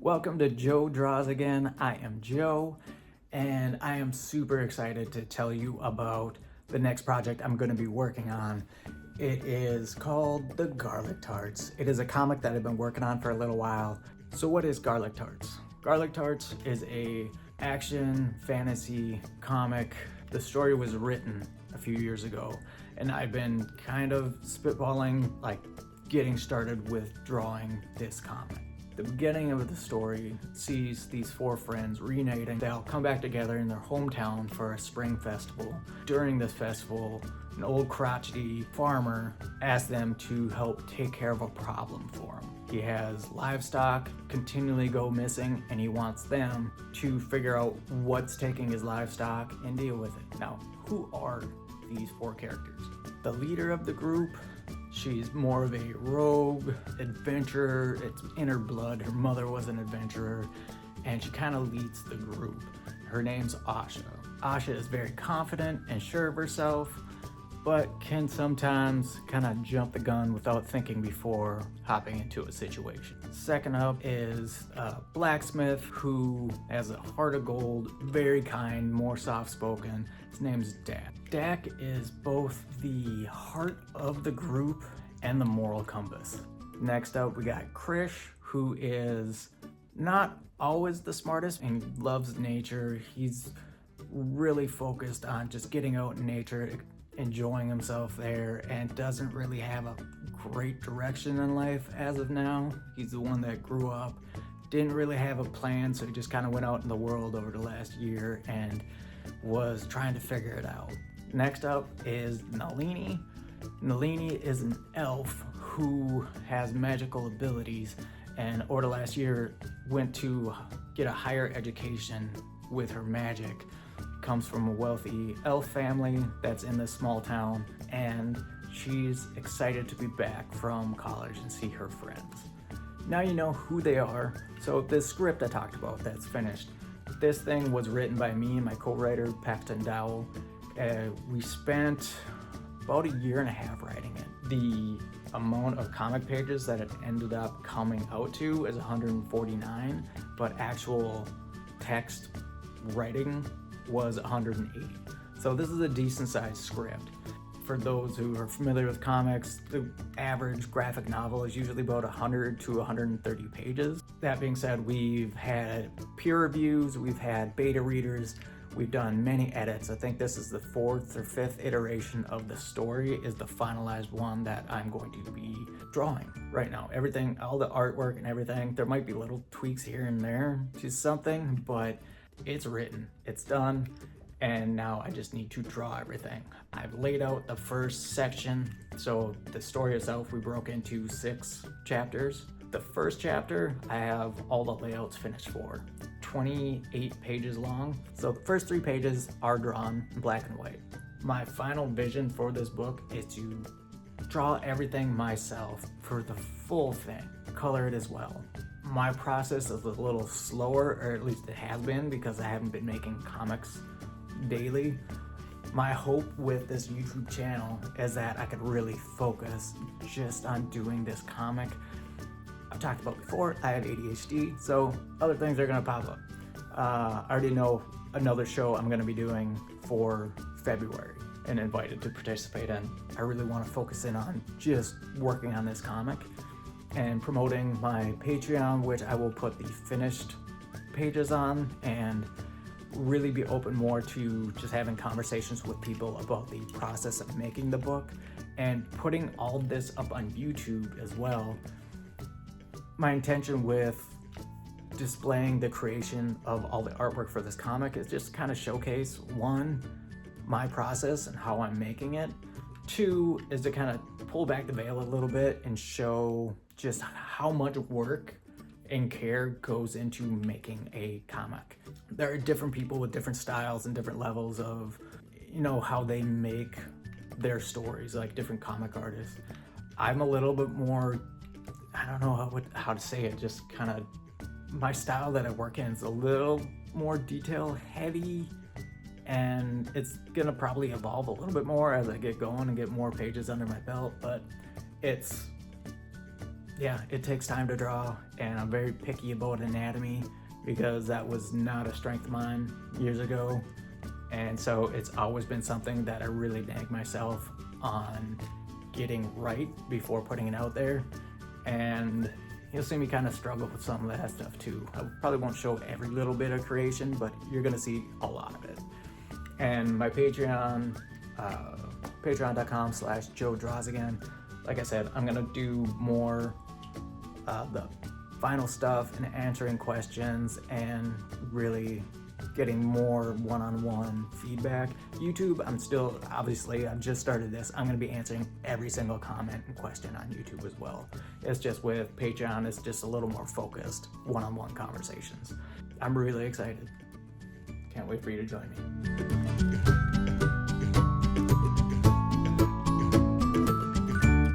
Welcome to Joe Draws Again. I am Joe, and I am super excited to tell you about the next project I'm going to be working on. It is called the Garlic Tarts. It is a comic that I've been working on for a little while. So what is Garlic Tarts? Garlic Tarts is a action fantasy comic. The story was written a few years ago, and I've been kind of spitballing, getting started with drawing this comic. The beginning of the story sees these four friends reuniting. They all come back together in their hometown for a spring festival. During this festival, an old crotchety farmer asks them to help take care of a problem for him. He has livestock continually go missing, and he wants them to figure out what's taking his livestock and deal with it. Now, who are these four characters? The leader of the group, she's more of a rogue adventurer. It's in her blood. Her mother was an adventurer, and she kind of leads the group. Her name's Asha. Asha is very confident and sure of herself, but can sometimes kind of jump the gun without thinking before hopping into a situation. Second up is a blacksmith who has a heart of gold, very kind, more soft-spoken. His name's Dak. Dak is both the heart of the group and the moral compass. Next up, we got Krish, who is not always the smartest and loves nature. He's really focused on just getting out in nature, enjoying himself there, and doesn't really have a great direction in life as of now. He's the one that grew up, didn't really have a plan, so he just kind of went out in the world over the last year and was trying to figure it out. Next up is Nalini. Nalini is an elf who has magical abilities, and over the last year went to get a higher education with her magic. Comes from a wealthy elf family that's in this small town, and she's excited to be back from college and see her friends. Now you know who they are. So this script I talked about that's finished, this thing was written by me and my co-writer Paxton Dowell. We spent about a year and a half writing it. The amount of comic pages that it ended up coming out to is 149, but actual text writing was 180. So this is a decent sized script. For those who are familiar with comics, the average graphic novel is usually about 100 to 130 pages. That being said, we've had peer reviews, we've had beta readers, we've done many edits. I think this is the fourth or fifth iteration of the story, is the finalized one that I'm going to be drawing right now. Everything, all the artwork and everything, there might be little tweaks here and there to something, but it's written, it's done, and now I just need to draw everything. I've laid out the first section. So the story itself, we broke into 6 chapters. The first chapter, I have all the layouts finished for, 28 pages long. So the first 3 pages are drawn in black and white. My final vision for this book is to draw everything myself for the full thing, color it as well. My process is a little slower, or at least it has been, because I haven't been making comics daily. My hope with this YouTube channel is that I could really focus just on doing this comic. I've talked about before, I have ADHD, so other things are gonna pop up. I already know another show I'm gonna be doing for February and invited to participate in. I really wanna focus in on just working on this comic and promoting my Patreon, which I will put the finished pages on, and really be open more to just having conversations with people about the process of making the book and putting all this up on YouTube as well. My intention with displaying the creation of all the artwork for this comic is just kind of showcase, 1, my process and how I'm making it. 2 is to kind of pull back the veil a little bit and show just how much work and care goes into making a comic. There are different people with different styles and different levels of, how they make their stories, like different comic artists. I'm a little bit more, I don't know how to say it, just kind of my style that I work in is a little more detail heavy, and it's gonna probably evolve a little bit more as I get going and get more pages under my belt, but it's yeah, it takes time to draw, and I'm very picky about anatomy because that was not a strength of mine years ago. And so it's always been something that I really nag myself on getting right before putting it out there. And you'll see me kind of struggle with some of that stuff too. I probably won't show every little bit of creation, but you're gonna see a lot of it. And my Patreon, patreon.com/JoeDrawsAgain. Like I said, I'm gonna do more the final stuff and answering questions and really getting more one-on-one feedback. YouTube, I've just started this. I'm gonna be answering every single comment and question on YouTube as well. It's just with Patreon, it's just a little more focused one-on-one conversations. I'm really excited. Can't wait for you to join me.